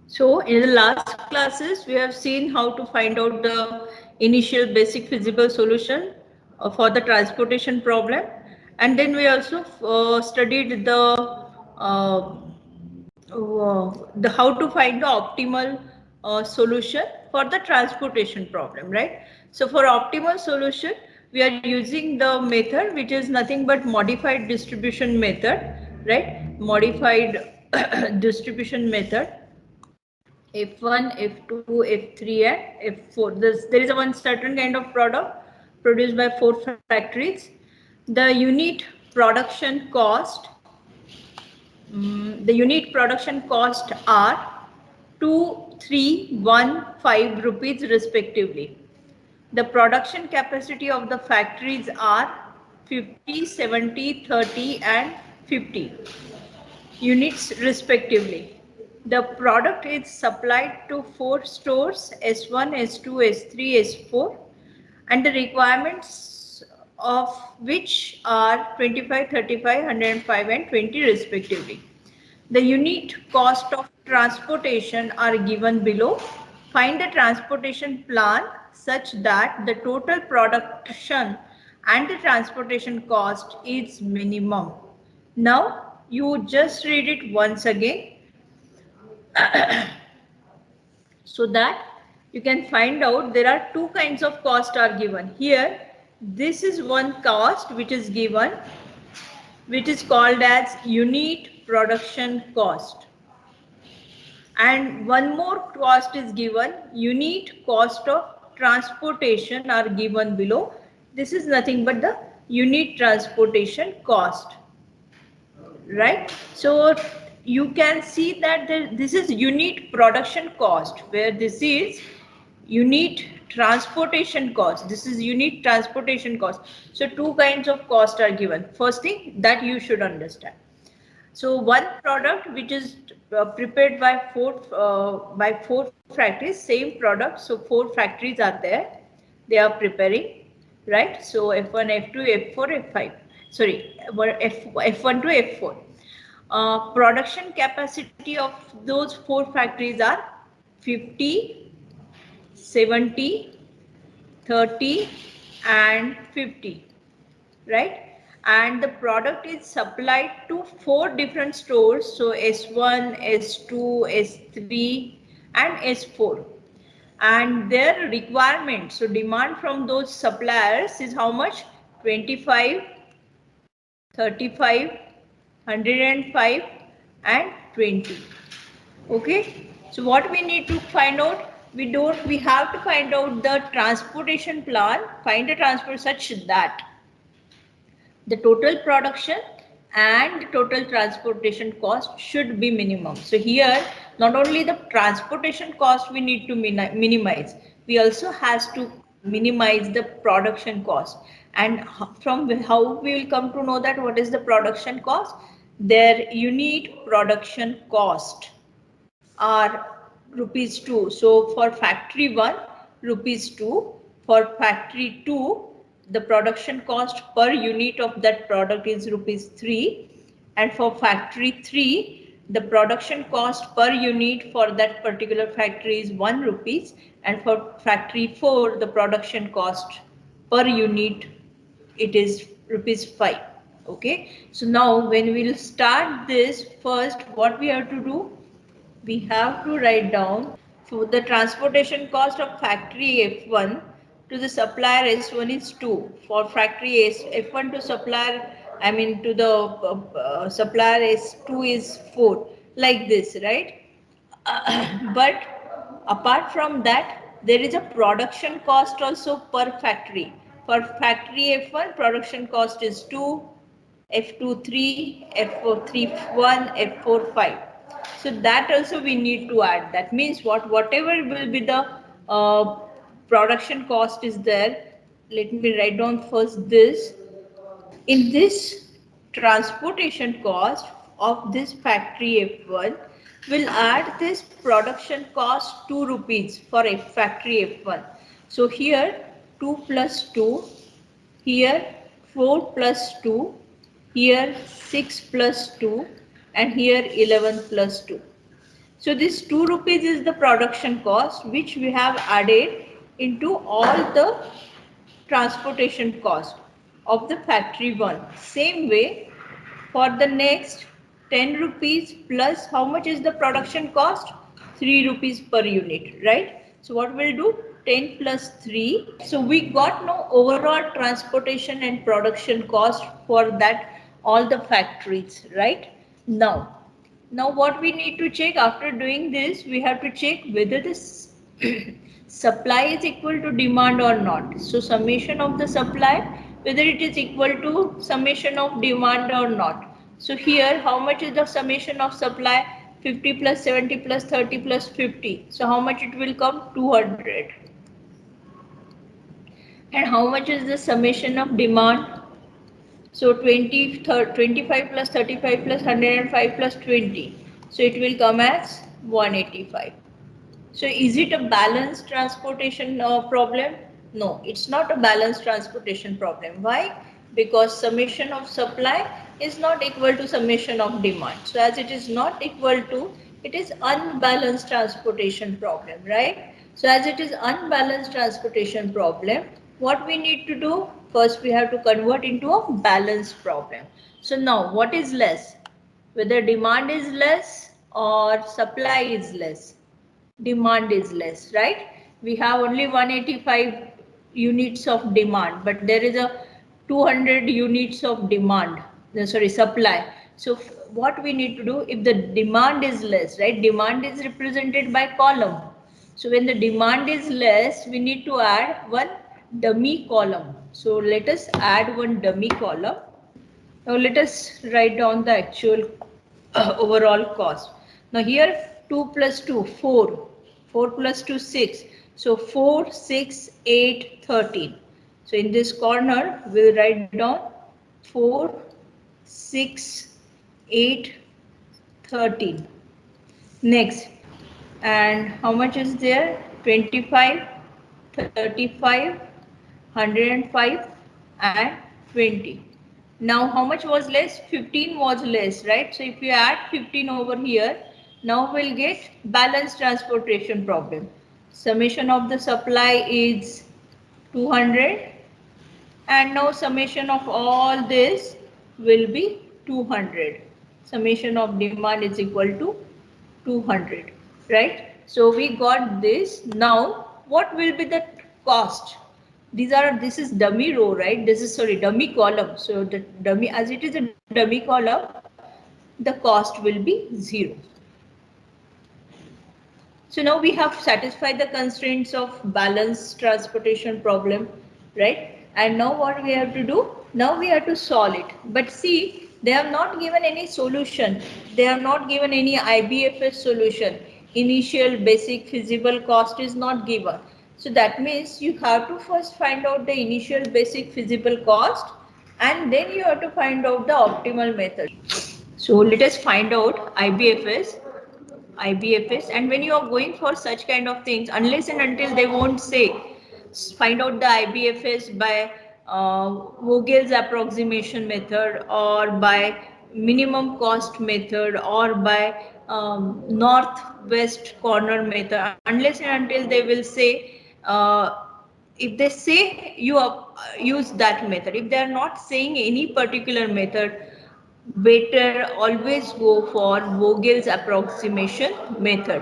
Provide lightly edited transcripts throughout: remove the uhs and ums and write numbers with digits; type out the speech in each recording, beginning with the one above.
So in the last classes, we have seen how to find out the initial basic feasible solution for the transportation problem. And then we also studied the how to find the optimal solution for the transportation problem, right? So for optimal solution, we are using the method which is nothing but modified distribution method, right? Modified distribution method. F1, F2, F3 and F4. There is a one certain kind of product produced by 4 factories. The unit production cost, are 2, 3, 1, 5 rupees respectively. The production capacity of the factories are 50, 70, 30 and 50 units respectively. The product is supplied to 4 stores, S1, S2, S3, S4, and the requirements of which are 25, 35, 105 and 20 respectively. The unit cost of transportation are given below. Find the transportation plan such that the total production and the transportation cost is minimum. Now you just read it once again so that you can find out there are two kinds of cost are given. Here this is one cost which is given, which is called as unit production cost. And one more cost is given, unit cost of transportation are given below. This is nothing but the unit transportation cost, right? So you can see that this is unit production cost, where this is unit transportation cost. This is unit transportation cost. So two kinds of cost are given. First thing that you should understand. So one product which is prepared by four factories, same product. So 4 factories are there. They are preparing, right? So F1, F2, F4, F5. Sorry, F1 to F4. Production capacity of those 4 factories are 50, 70, 30 and 50, right? And the product is supplied to 4 different stores, so S1, S2, S3 and S4. And their requirement, so demand from those suppliers is how much? 25, 35, 105 and 20. Okay, so what we need to find out, we have to find out the transportation plan, find the transport such that the total production and total transportation cost should be minimum. So here not only the transportation cost we need to minimize, we also has to minimize the production cost. And from how we will come to know that what is the production cost? Their unit production cost are rupees 2. So for factory 1, rupees 2. For factory 2, the production cost per unit of that product is rupees 3. And for factory 3, the production cost per unit for that particular factory is 1 rupees. And for factory 4, the production cost per unit, it is rupees 5. Okay. So now when we will start this, first what we have to do, we have to write down for the transportation cost of factory F1 to the supplier S1 is 2. For factory F1 to supplier, I mean to the supplier S2 is 4. Like this, right? But apart from that, there is a production cost also per factory. For factory F1, production cost is 2, F2 3, F4 3 1, F4 5. So that also we need to add. That means whatever will be the production cost is there. Let me write down first this. In this transportation cost of this factory F1, will add this production cost 2 rupees for a factory F1. So here 2 plus 2, here 4 plus 2, here 6 plus 2 and here 11 plus 2. So this 2 rupees is the production cost which we have added into all the transportation cost of the factory one. Same way for the next 10 rupees plus how much is the production cost? 3 rupees per unit, right? So what we'll do? 10 plus 3. So we got no overall transportation and production cost for that all the factories, right? Now what we need to check after doing this, we have to check whether this supply is equal to demand or not. So summation of the supply, whether it is equal to summation of demand or not. So here, how much is the summation of supply? 50 plus 70 plus 30 plus 50. So how much it will come? 200. And how much is the summation of demand? So 25 plus 35 plus 105 plus 20. So it will come as 185. So is it a balanced transportation problem? No, it's not a balanced transportation problem. Why? Because summation of supply is not equal to summation of demand. So as it is not equal to, it is unbalanced transportation problem, right? So as it is unbalanced transportation problem, what we need to do? First we have to convert into a balanced problem. So now what is less? Whether demand is less or supply is less? Demand is less, right? We have only 185 units of demand, but there is a 200 units of demand, sorry, supply. So what we need to do, if the demand is less, right? Demand is represented by column. So when the demand is less, we need to add one dummy column. So let us add one dummy column. Now let us write down the actual overall cost. Now here 2 plus 2, 4. 4 plus 2, 6. So 4, 6, 8, 13. So in this corner, we'll write down 4, 6, 8, 13. Next, and how much is there? 25, 35, 105 and 20. Now how much was less? 15 was less, right? So if you add 15 over here, now we'll get balanced transportation problem. Summation of the supply is 200 and now summation of all this will be 200. Summation of demand is equal to 200, right? So we got this. Now what will be the cost? This is dummy row, right? This is, sorry, dummy column. So the dummy, as it is a dummy column, the cost will be 0. So now we have satisfied the constraints of balanced transportation problem, right? And now what we have to do? Now we have to solve it. But see, they have not given any solution. They have not given any IBFS solution. Initial basic feasible cost is not given. So that means you have to first find out the initial basic feasible cost and then you have to find out the optimal method. So let us find out IBFS, and when you are going for such kind of things, unless and until they won't say find out the IBFS by Vogel's approximation method or by minimum cost method or by northwest corner method, unless and until they will say if they say you use that method, if they are not saying any particular method, better always go for Vogel's approximation method,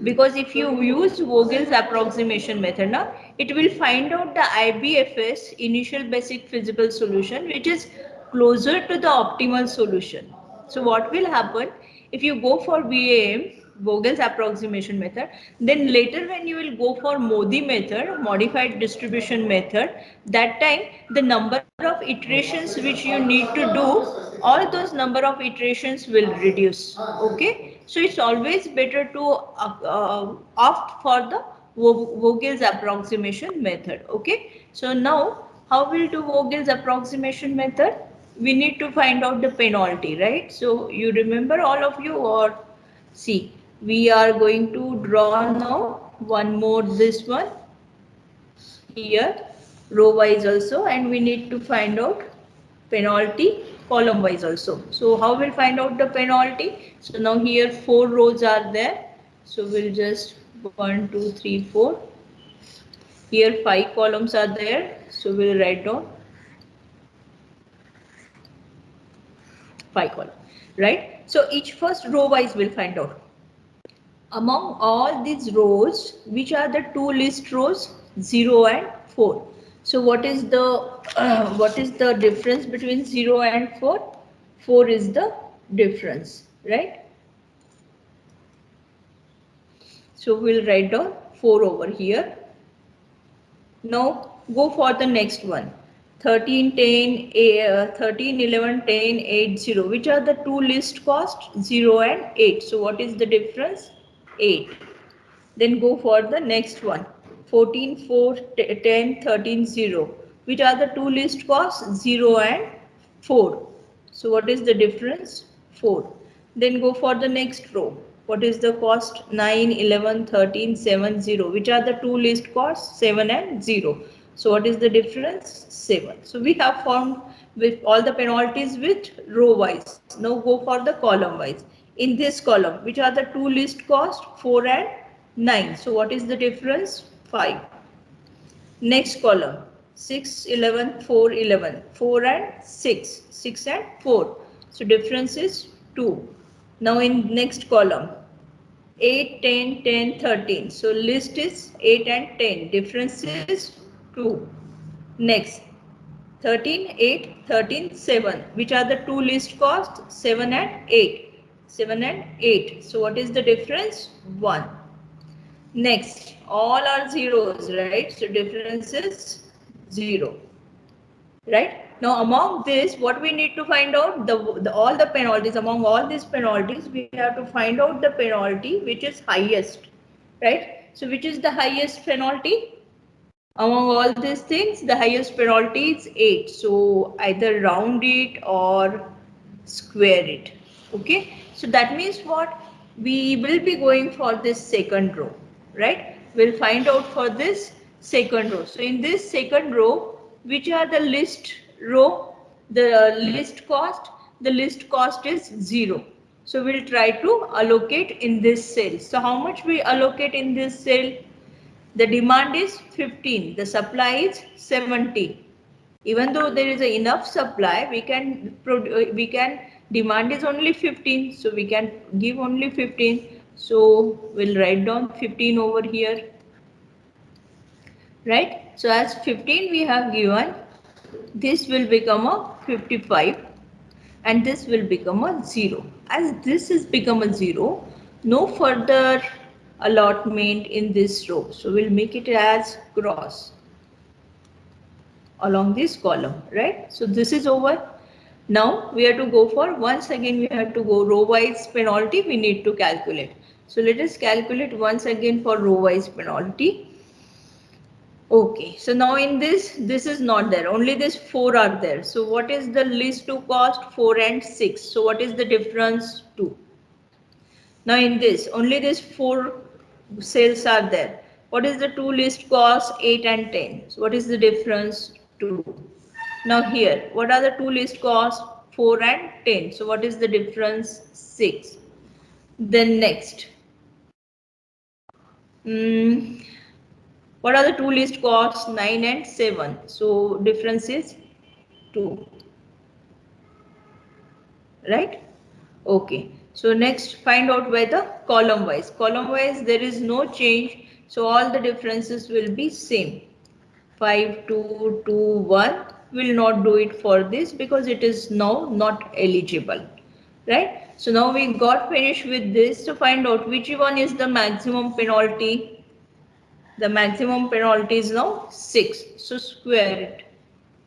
because if you use Vogel's approximation method now, it will find out the IBFS, initial basic feasible solution, which is closer to the optimal solution. So what will happen if you go for VAM, Vogel's approximation method, then later when you will go for Modi method, modified distribution method, that time the number of iterations which you need to do, all those number of iterations will reduce. Okay, so it's always better to opt for the Vogel's approximation method. Okay, so now how will do Vogel's approximation method? We need to find out the penalty, right? So you remember, all of you, or see, we are going to draw now one more, this one here, row wise also, and we need to find out penalty column wise also. So how we'll find out the penalty? So now here 4 rows are there. So we'll just 1, 2, 3, 4. Here 5 columns are there. So we'll write down 5 columns, right? So each first row wise we'll find out. Among all these rows, which are the two list rows? 0 and 4. So what is the difference between 0 and 4? 4 is the difference, right? So we'll write down 4 over here. Now go for the next one. 13, 10, 13, 11, 10, 8, 0. Which are the two least cost? 0 and 8. So what is the difference? 8. Then go for the next one. 14, 4, 10, 13, 0. Which are the two least costs? 0 and 4. So what is the difference? 4. Then go for the next row. What is the cost? 9, 11, 13, 7, 0. Which are the two least costs? 7 and 0. So what is the difference? 7. So we have found with all the penalties with row wise. Now go for the column wise. In this column, which are the two least cost? 4 and 9. So what is the difference? 5. Next column, 6, 11, 4, 11. 4 and 6. 6 and 4. So difference is 2. Now in next column, 8, 10, 10, 13. So list is 8 and 10. Difference is 2. Next, 13, 8, 13, 7. Which are the two least cost? 7 and 8. 7 and 8. So what is the difference? 1. Next, all are zeros, right? So difference is 0, right? Now among this, what we need to find out, all the penalties, among all these penalties, we have to find out the penalty which is highest, right? So which is the highest penalty? Among all these things, the highest penalty is 8. So either round it or square it. Okay. So that means what? We will be going for this second row, right? We'll find out for this second row. So in this second row, which are the list row? The list cost? The list cost is 0. So we'll try to allocate in this cell. So how much we allocate in this cell? The demand is 15, the supply is 70. Even though there is enough supply, we can demand is only 15, so we can give only 15. So we'll write down 15 over here, right? So as 15 we have given, this will become a 55 and this will become a 0. As this is become a 0, no further allotment in this row. So we'll make it as cross along this column, right? So this is over. Now we have to go for, once again we have to go row wise penalty we need to calculate. So let us calculate once again for row wise penalty. Okay, so now in this is not there, only this 4 are there. So what is the least to cost? 4 and 6. So what is the difference? 2. Now in this, only these 4 cells are there. What is the two least cost? 8 and 10. So what is the difference? 2. Now here, what are the two least cost? 4 and 10. So what is the difference? 6. Then next. What are the two least costs? 9 and 7. So difference is 2. Right? Okay. So next, find out whether column wise. Column wise there is no change. So all the differences will be same. 5, 2, 2, 1. Will not do it for this because it is now not eligible. Right? So now we got finished with this. To find out which one is the maximum penalty. The maximum penalty is now 6. So square it.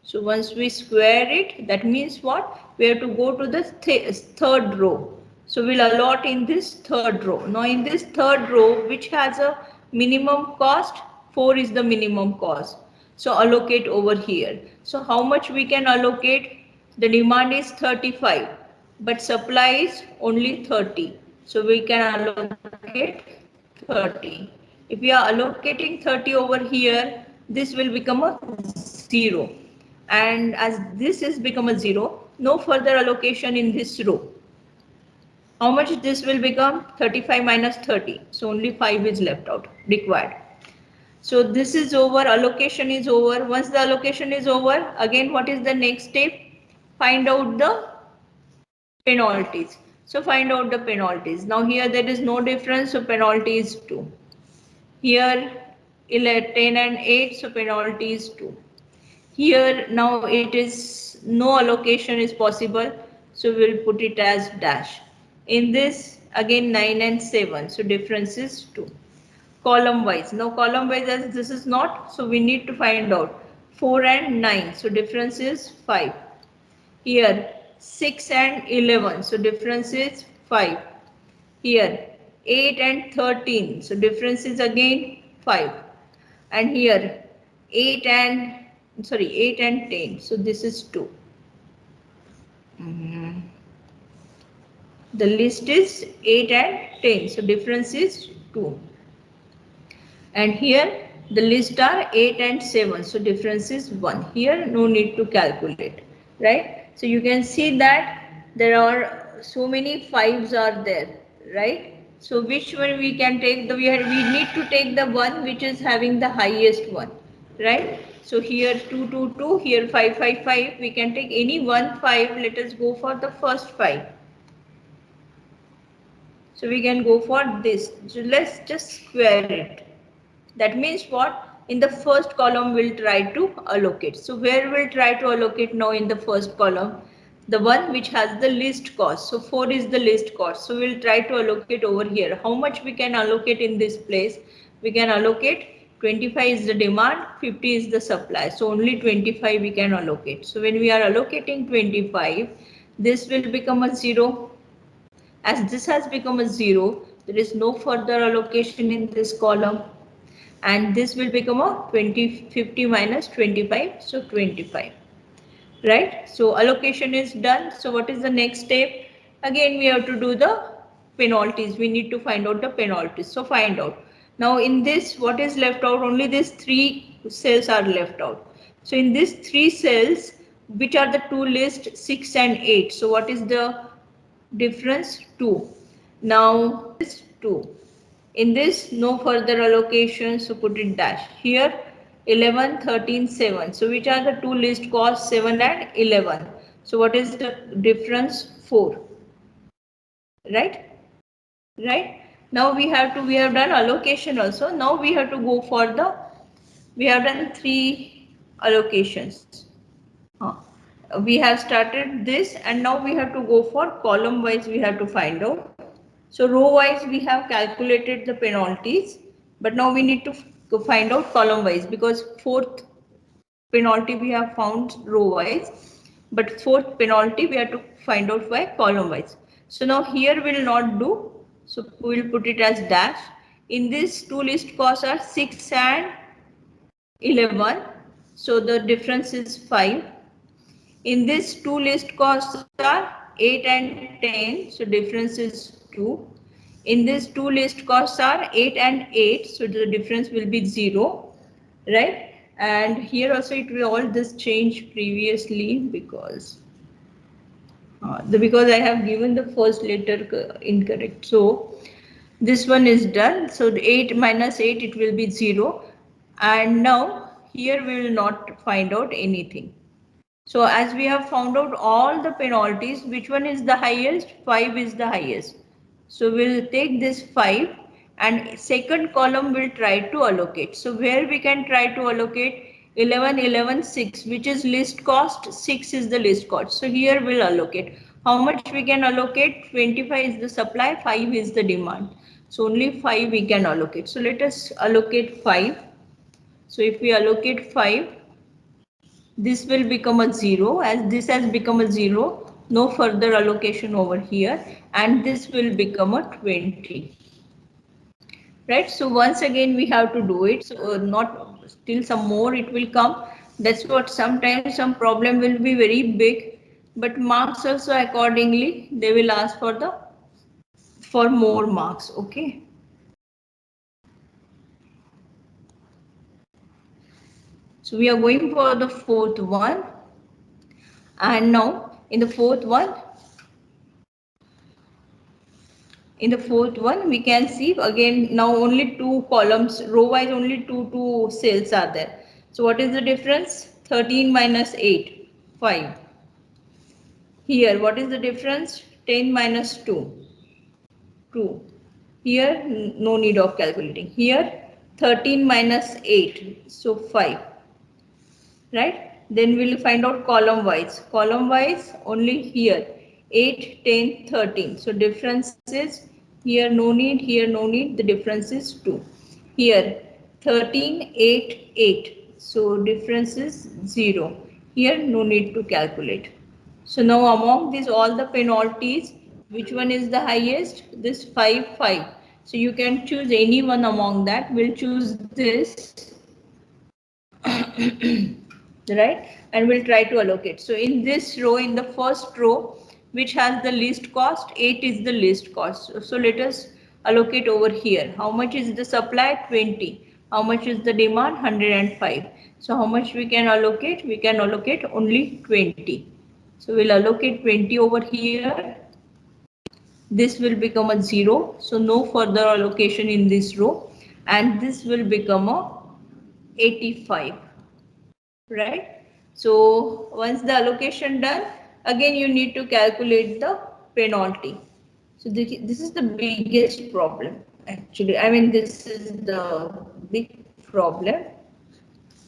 So once we square it, that means what? We have to go to the third row. So we'll allot in this third row. Now in this third row, which has a minimum cost? 4 is the minimum cost. So allocate over here. So how much we can allocate? The demand is 35, but supply is only 30. So we can allocate 30. If we are allocating 30 over here, this will become a 0. And as this is become a 0, no further allocation in this row. How much this will become? 35 minus 30. So only 5 is left out required. So this is over, allocation is over. Once the allocation is over, again what is the next step? Find out the penalties. So find out the penalties. Now here there is no difference, so penalty is 2. Here 11, 10 and 8, so penalty is 2. Here now it is no allocation is possible, so we'll put it as dash. In this again 9 and 7, so difference is 2. Column wise, now column wise as this is not, so we need to find out 4 and 9, so difference is 5. Here 6 and 11, so difference is 5. Here 8 and 13, so difference is again 5. And here 8 and 10, so this is 2. The list is 8 and 10, so difference is 2. And here the list are 8 and 7, so difference is 1. Here no need to calculate, right? So you can see that there are so many 5s are there, right? So which one we can take? We need to take the one which is having the highest one, right? So here 2, 2, 2, here 5, 5, 5. We can take any one 5. Let us go for the first 5. So we can go for this. So let's just square it. That means what? In the first column we'll try to allocate. So where we'll try to allocate now in the first column? The one which has the least cost. So 4 is the least cost. So we'll try to allocate over here. How much we can allocate in this place? We can allocate 25 is the demand, 50 is the supply. So only 25 we can allocate. So when we are allocating 25, this will become a 0. As this has become a 0, there is no further allocation in this column. And this will become a 50 minus 25, so 25, right? So allocation is done. So what is the next step? Again we have to do the penalties. We need to find out the penalties. So find out. Now in this, what is left out? Only these 3 cells are left out. So in these 3 cells, which are the two list, 6 and 8. So what is the difference? 2. Now this 2. In this, no further allocation, so put it dash. Here 11, 13, 7. So which are the two least cost? 7 and 11. So what is the difference? 4. Right? Right? Now we have done allocation also. Now we have to go for we have done 3 allocations. We have started this and now we have to go for column wise, we have to find out. So row wise we have calculated the penalties, but now we need to find out column wise, because fourth penalty we have found row wise, but fourth penalty we have to find out by column wise. So now here we will not do, so we will put it as dash. In this, two list costs are 6 and 11, so the difference is 5. In this, two list costs are 8 and 10, so difference is 2. In this, two list costs are 8 and 8, so the difference will be 0, right? And here also it will all this change previously because I have given the first letter incorrect. So this one is done. So 8 minus 8, it will be 0. And now here we will not find out anything. So as we have found out all the penalties, which one is the highest? 5 is the highest. So we'll take this 5 and second column will try to allocate. So where we can try to allocate 11, 11, 6, which is least cost, 6 is the least cost. So here we'll allocate. How much we can allocate? 25 is the supply, 5 is the demand. So only 5 we can allocate. So let us allocate 5. So if we allocate 5, this will become a 0. As this has become a 0, no further allocation over here, and this will become a 20. Right? So once again we have to do it. So not still some more it will come. That's what sometimes some problem will be very big, but marks also accordingly they will ask for more marks. Okay. So we are going for the fourth one, and now in the fourth one In the fourth one, we can see again now only two columns, row wise only two cells are there. So what is the difference? 13 minus 8, 5. Here, what is the difference? 10 minus 2, 2. Here, no need of calculating. Here, 13 minus 8, so 5. Right? Then we'll find out column wise. Column wise, only here, 8, 10, 13. So difference is here no need, the difference is 2. Here, 13, 8, 8. So difference is 0. Here, no need to calculate. So now among these all the penalties, which one is the highest? This 5, 5. So you can choose any one among that. We'll choose this, right? And we'll try to allocate. So in this row, in the first row, which has the least cost, 8 is the least cost. So let us allocate over here. How much is the supply? 20. How much is the demand? 105. So how much we can allocate? We can allocate only 20. So we'll allocate 20 over here. This will become a 0. So no further allocation in this row. And this will become a 85. Right? So once the allocation done, again you need to calculate the penalty. So this is the biggest problem actually. I mean, this is the big problem.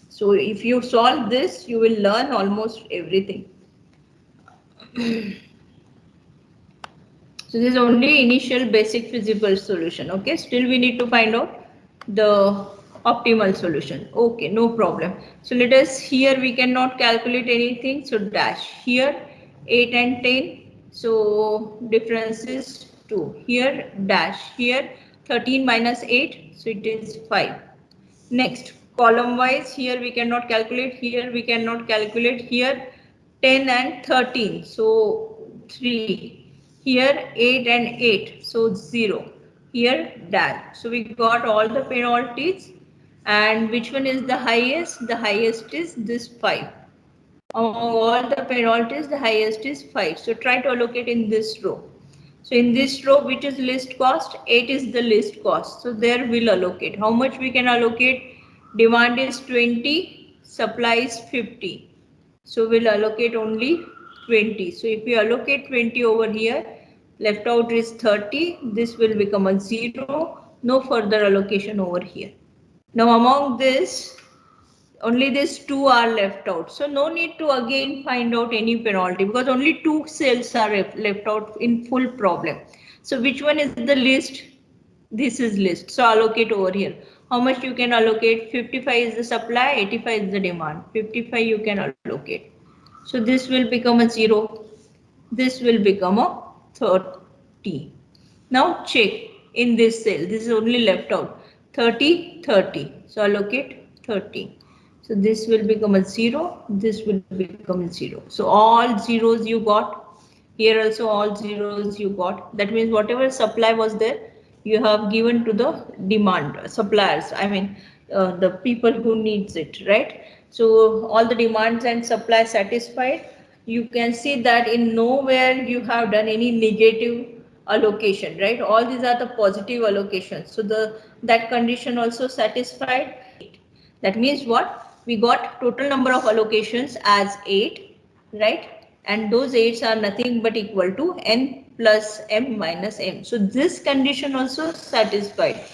So if you solve this, you will learn almost everything. So this is only initial basic feasible solution. Okay, still we need to find out the optimal solution. Okay, no problem. So let us, here we cannot calculate anything. So dash here 8 and 10. So difference is 2. Here dash here 13 minus 8. So it is 5. Next, column wise, here we cannot calculate, here we cannot calculate, here 10 and 13, so 3, here 8 and 8, so 0, here dash. So we got all the penalties, and which one is the highest? The highest is this 5. Among all the penalties, the highest is 5. So try to allocate in this row. So in this row, which is least cost? 8 is the least cost. So there we'll allocate. How much we can allocate? Demand is 20, supply is 50. So we'll allocate only 20. So if we allocate 20 over here, left out is 30. This will become a 0. No further allocation over here. Now among this, only these two are left out. So no need to again find out any penalty because only two cells are left out in full problem. So which one is the least? This is least. So allocate over here. How much you can allocate? 55 is the supply, 85 is the demand. 55 you can allocate. So this will become a 0. This will become a 30. Now check in this cell. This is only left out. 30, 30. So allocate 30. So this will become a 0. This will become a 0. So all zeros you got. Here also all zeros you got. That means whatever supply was there, you have given to the demand suppliers. I mean, the people who needs it, right? So all the demands and supply satisfied. You can see that in nowhere you have done any negative allocation, right? All these are the positive allocations. So that condition also satisfied. That means what? We got total number of allocations as 8, right? And those 8s are nothing but equal to n plus m minus m. So this condition also satisfied.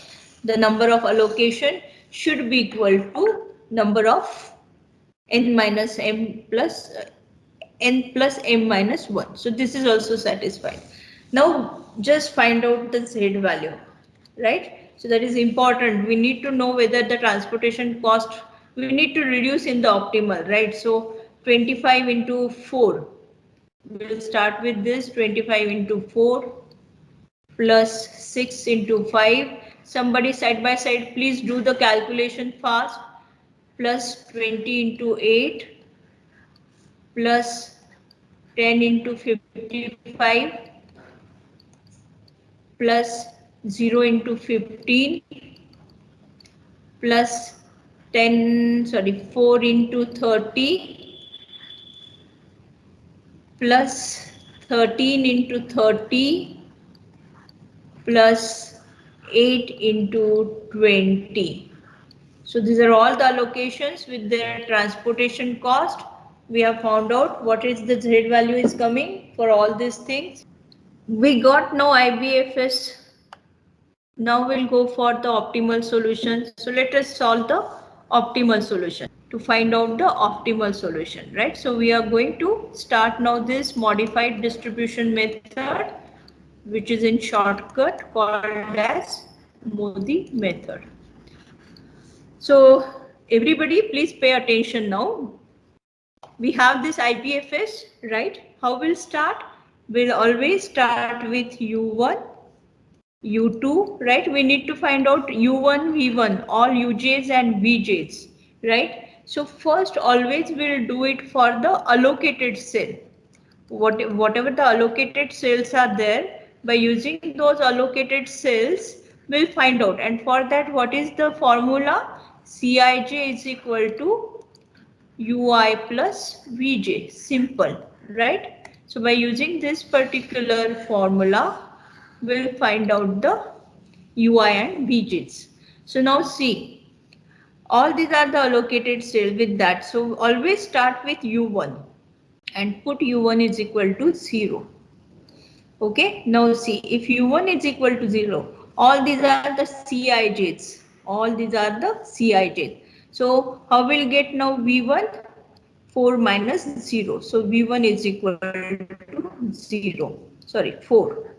The number of allocation should be equal to number of n minus m plus n plus m minus 1. So this is also satisfied. Now just find out the z value, right? So that is important. We need to know whether the transportation cost, we need to reduce in the optimal, right? So 25 into 4. We'll start with this 25 into 4 plus 6 into 5. Somebody side by side, please do the calculation fast. Plus 20 into 8 plus 10 into 55 plus 0 into 15 plus 4 into 30 plus 13 into 30 plus 8 into 20. So these are all the allocations with their transportation cost. We have found out what is the Z value is coming for all these things. We got now IBFS. Now we'll go for the optimal solution. So let us solve the optimal solution to find out the optimal solution, right? So we are going to start now this modified distribution method, which is in shortcut called as Modi method. So everybody please pay attention now. We have this IBFS, right? How we'll start? We'll always start with U1, U2, right? We need to find out U1, V1, all UJs and VJs, right? So first always we'll do it for the allocated cell. Whatever the allocated cells are there, by using those allocated cells, we'll find out. And for that, what is the formula? Cij is equal to ui plus vj. Simple, right? So by using this particular formula, we'll find out the ui and vj's. So now see, all these are the allocated cells with that. So always start with u1 and put u1 is equal to 0. Okay, now see, if u1 is equal to 0, all these are the Cij's. All these are the Cij's. So how will get now v1? 4 minus 0. So v1 is equal to 0. Sorry, 4.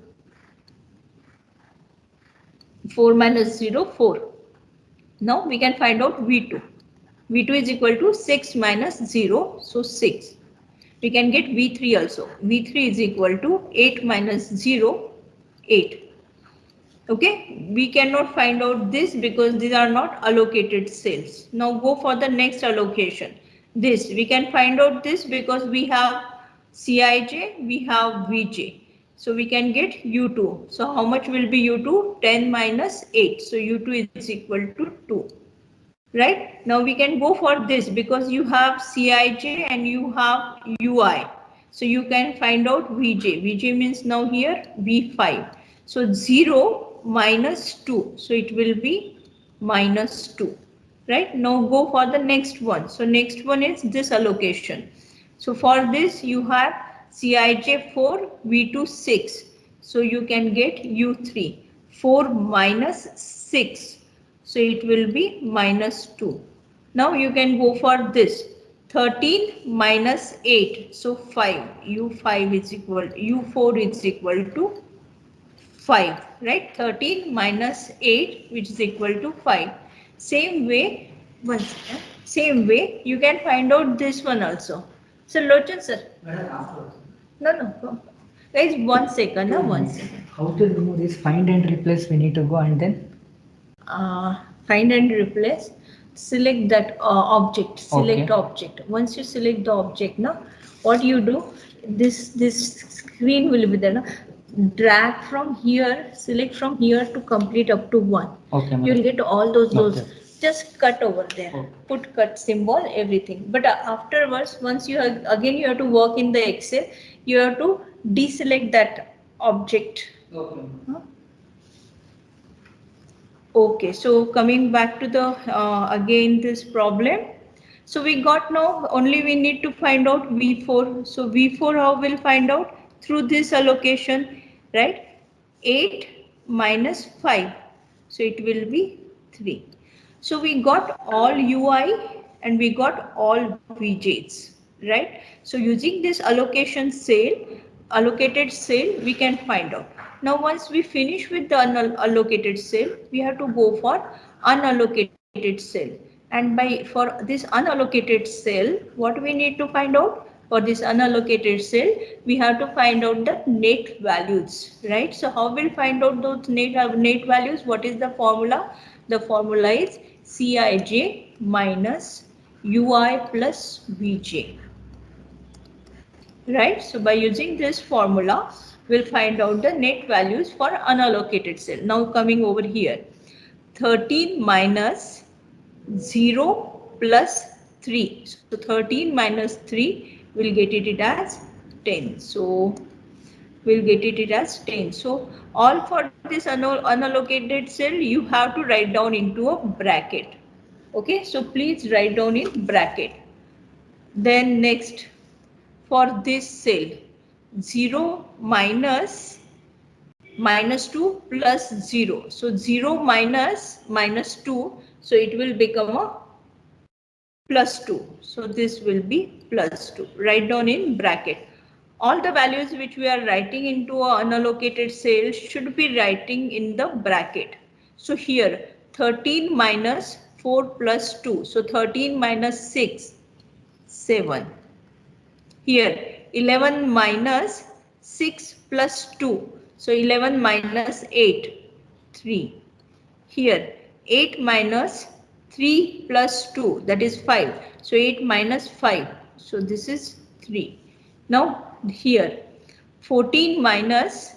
4 minus 0, 4. Now we can find out v2. v2 is equal to 6 minus 0, so 6. We can get v3 also. v3 is equal to 8 minus 0, 8. Okay, we cannot find out this because these are not allocated cells. Now go for the next allocation. This, we can find out this because we have Cij, we have Vj. So we can get U2. So how much will be U2? 10 minus 8. So U2 is equal to 2. Right? Now we can go for this because you have Cij and you have Ui. So you can find out Vj. Vj means now here V5. So 0 minus 2. So it will be minus 2. Right? Now go for the next one. So next one is this allocation. So for this you have Cij 4, V2 6. So you can get U3. 4 minus 6. So it will be minus 2. Now you can go for this. 13 minus 8. So 5. U5 is equal, U4 is equal to 5. Right? 13 minus 8 which is equal to 5. Same way, you can find out this one also. So Lochan sir. No. Guys, 1 second. 1 second. How to remove this find and replace? We need to go and then find and replace. Select that object. Select object. Once you select the object, now what you do? This screen will be there. Now drag from here. Select from here to complete up to 1. Okay. You'll get all those. Okay. Just cut over there. Okay. Put cut symbol, everything. But afterwards, once you have, again you have to work in the Excel. You have to deselect that object. Okay. Okay, so coming back to the again this problem. So we got now only we need to find out V4. So V4 how we'll find out? Through this allocation, right? 8 minus 5. So it will be 3. So we got all UI and we got all VJs, right? So using this allocated cell, we can find out. Now once we finish with the unallocated cell, we have to go for unallocated cell. And for this unallocated cell, what we need to find out? For this unallocated cell, we have to find out the net values, right? So how we'll find out those net values? What is the formula? The formula is Cij minus Ui plus Vj. Right? So by using this formula, we'll find out the net values for unallocated cell. Now coming over here, 13 minus 0 plus 3. So 13 minus 3, we'll get it as 10. So we'll get it as 10. So all for this unallocated cell you have to write down into a bracket. Okay, so please write down in bracket. Then next, for this cell, 0 minus 2 plus 0. So 0 minus 2, so it will become a plus 2. So this will be plus 2. Write down in bracket. All the values which we are writing into a unallocated cell should be writing in the bracket. So here 13 minus 4 plus 2. So 13 minus 6, 7. Here 11 minus 6 plus 2. So 11 minus 8, 3. Here 8 minus 3 plus 2, that is 5. So 8 minus 5. So this is 3. Now here 14 minus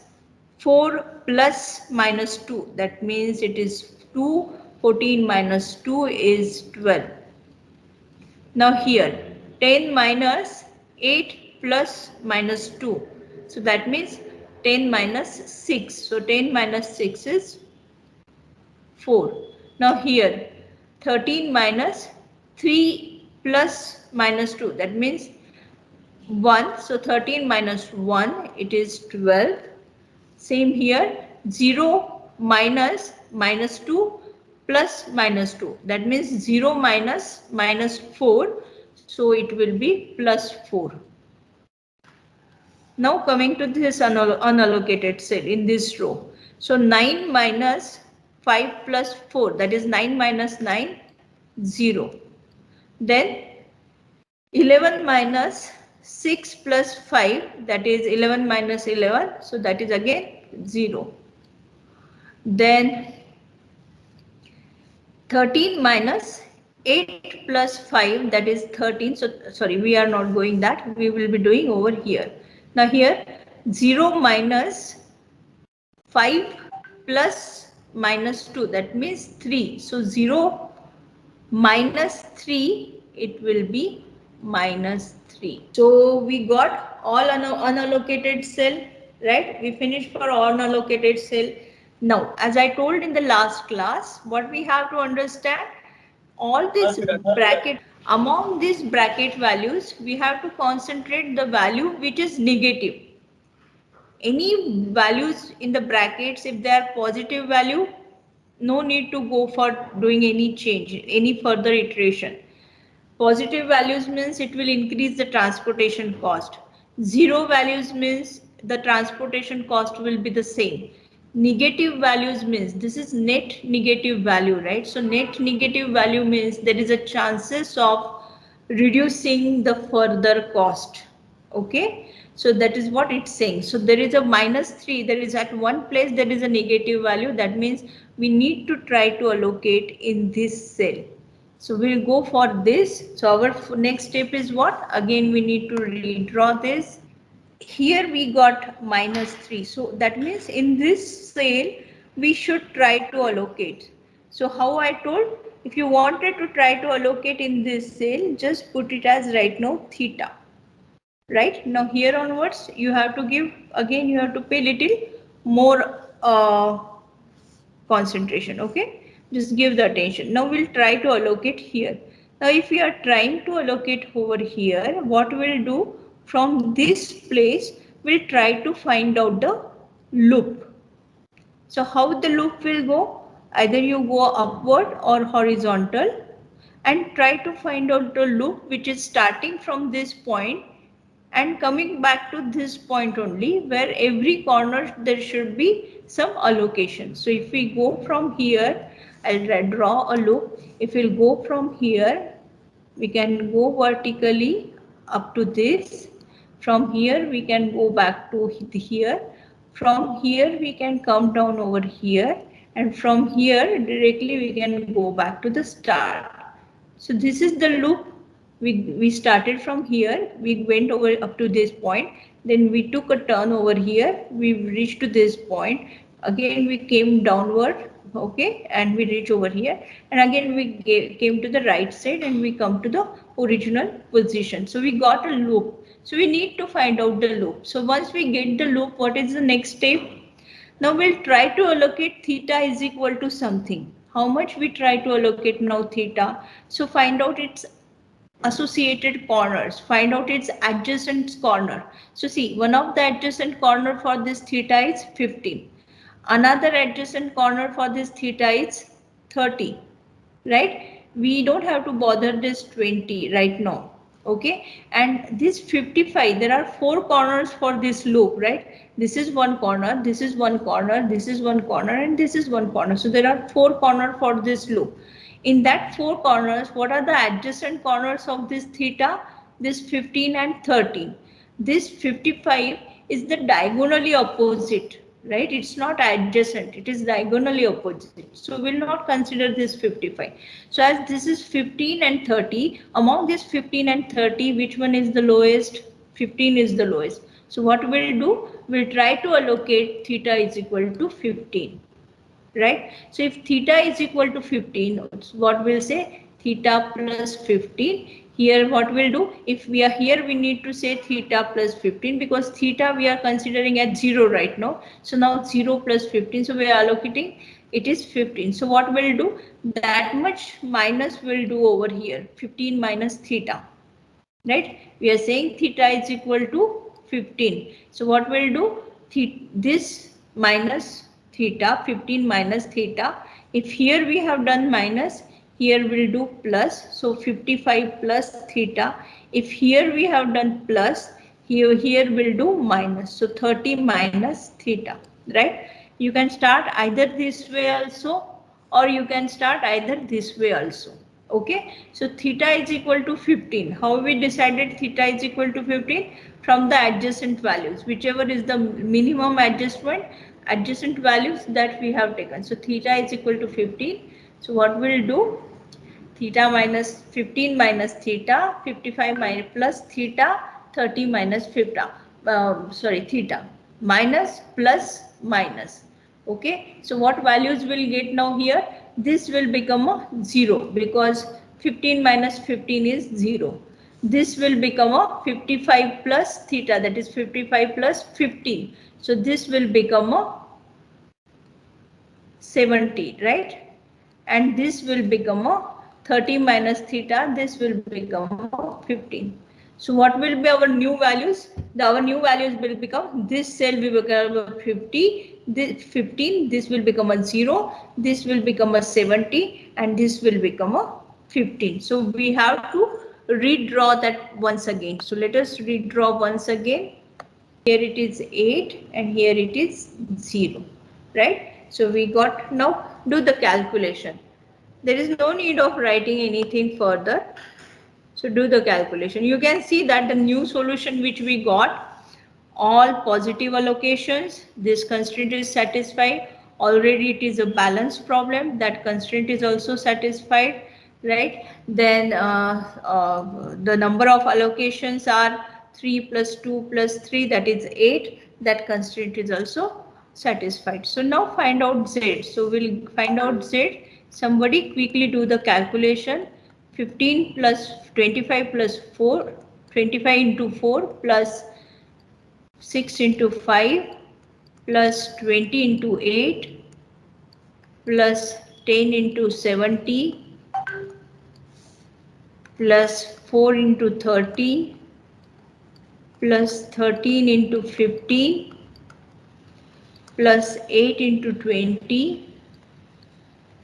4 plus minus 2. That means it is 2. 14 minus 2 is 12. Now here 10 minus 8 plus minus 2. So that means 10 minus 6. So 10 minus 6 is 4. Now here 13 minus 3 plus minus 2. That means 1. So 13 minus 1, it is 12. Same here 0 minus 2 plus minus 2. That means 0 minus 4. So it will be plus 4. Now coming to this unallocated cell in this row. So 9 minus 5 plus 4, that is 9 minus 9, 0. Then 11 minus 6 plus 5, that is 11 minus 11, so that is again 0. Then 13 minus 8 plus 5, that is 13. So sorry, we are not going that, we will be doing over here. Now here 0 minus 5 plus minus 2, that means 3. So 0 minus 3, it will be minus 3. So we got all unallocated cell, right? We finished for all unallocated cell. Now, as I told in the last class, what we have to understand, all these bracket, among these bracket values, we have to concentrate the value which is negative. Any values in the brackets, if they are positive value, no need to go for doing any change, any further iteration. Positive values means it will increase the transportation cost. Zero values means the transportation cost will be the same. Negative values means this is net negative value, right? So net negative value means there is a chances of reducing the further cost. Okay, so that is what it's saying. So there is a minus 3, there is at one place there is a negative value. That means we need to try to allocate in this cell. So we'll go for this. So our next step is what? Again, we need to redraw this. Here we got minus 3. So that means in this cell, we should try to allocate. So how I told, if you wanted to try to allocate in this cell, just put it as right now theta. Right now here onwards, you have to give, again, you have to pay little more concentration. Okay, just give the attention. Now we'll try to allocate here. Now if we are trying to allocate over here, what we'll do, from this place we'll try to find out the loop. So how the loop will go, either you go upward or horizontal and try to find out the loop which is starting from this point and coming back to this point only, where every corner there should be some allocation. So if we go from here, I'll draw a loop. If we'll go from here, we can go vertically up to this. From here we can go back to here. From here we can come down over here, and from here directly we can go back to the start. So this is the loop. We started from here, we went over up to this point, then we took a turn over here, we reached to this point, again we came downward, okay, and we reach over here, and again we came to the right side and we come to the original position. So we got a loop. So we need to find out the loop. So once we get the loop, what is the next step? Now we'll try to allocate theta is equal to something. How much we try to allocate now theta? So find out its associated corners, find out its adjacent corner. So see, one of the adjacent corner for this theta is 15. Another adjacent corner for this theta is 30, right? We don't have to bother this 20 right now, okay? And this 55, there are 4 corners for this loop, right? This is one corner, this is one corner, this is one corner, and this is one corner. So there are 4 corners for this loop. In that 4 corners, what are the adjacent corners of this theta? This 15 and 13. This 55 is the diagonally opposite, right? It's not adjacent, it is diagonally opposite. So we'll not consider this 55. So as this is 15 and 30, among this 15 and 30, which one is the lowest? 15 is the lowest. So what we'll do? We'll try to allocate theta is equal to 15. Right? So if theta is equal to 15, what we'll say? Theta plus 15. Here what we'll do? If we are here, we need to say theta plus 15 because theta we are considering at 0 right now. So now 0 plus 15. So we are allocating it is 15. So what we'll do? That much minus we'll do over here. 15 minus theta. Right? We are saying theta is equal to 15. So what we'll do? This minus theta, 15 minus theta. If here we have done minus, here we'll do plus. So 55 plus theta. If here we have done plus, here we'll do minus. So 30 minus theta, right? You can start either this way also, or you can start either this way also. Okay, so theta is equal to 15. How we decided theta is equal to 15? From the adjacent values, whichever is the minimum adjacent values that we have taken. So theta is equal to 15. So what we'll do? Theta minus 15 minus theta, 55 minus plus theta, 30 minus theta. Theta minus plus minus. Okay, so what values will get now here? This will become a 0 because 15 minus 15 is 0. This will become a 55 plus theta, that is 55 plus 15. So this will become a 70, right? And this will become a 30 minus theta, this will become a 15. So what will be our new values? Our new values will become, this cell will become a 50, this 15, this will become a 0, this will become a 70, and this will become a 15. So we have to redraw that once again. So let us redraw once again. Here it is 8 and here it is 0, right? So we got, now do the calculation. There is no need of writing anything further. So do the calculation. You can see that the new solution which we got, all positive allocations, this constraint is satisfied. Already it is a balanced problem. That constraint is also satisfied, right? Then the number of allocations are 3 plus 2 plus 3, that is 8. That constraint is also satisfied. So now find out Z. So we'll find out Z. Somebody quickly do the calculation. 15 plus 25 plus 4, 25 into 4 plus 6 into 5 plus 20 into 8 plus 10 into 70 plus 4 into 30 plus 13 into 15 plus 8 into 20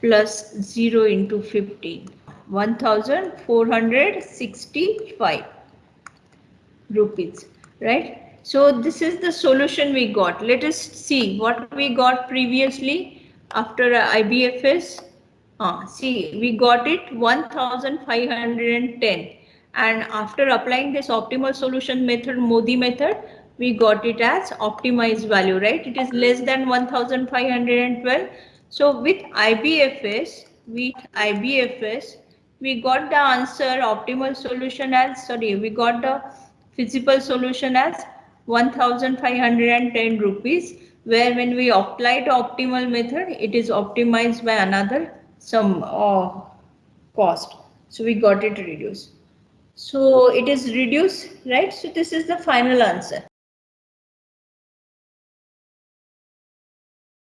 plus 0 into 15. 1465 rupees, right? So this is the solution we got. Let us see what we got previously after IBFS. See, we got it 1510, and after applying this optimal solution method, Modi method, we got it as optimized value, right? It is less than 1512. So with IBFS, we got the answer optimal solution as, we got the feasible solution as 1510 rupees, where when we apply the optimal method, it is optimized by another some cost. So we got it reduced. So it is reduced, right? So this is the final answer.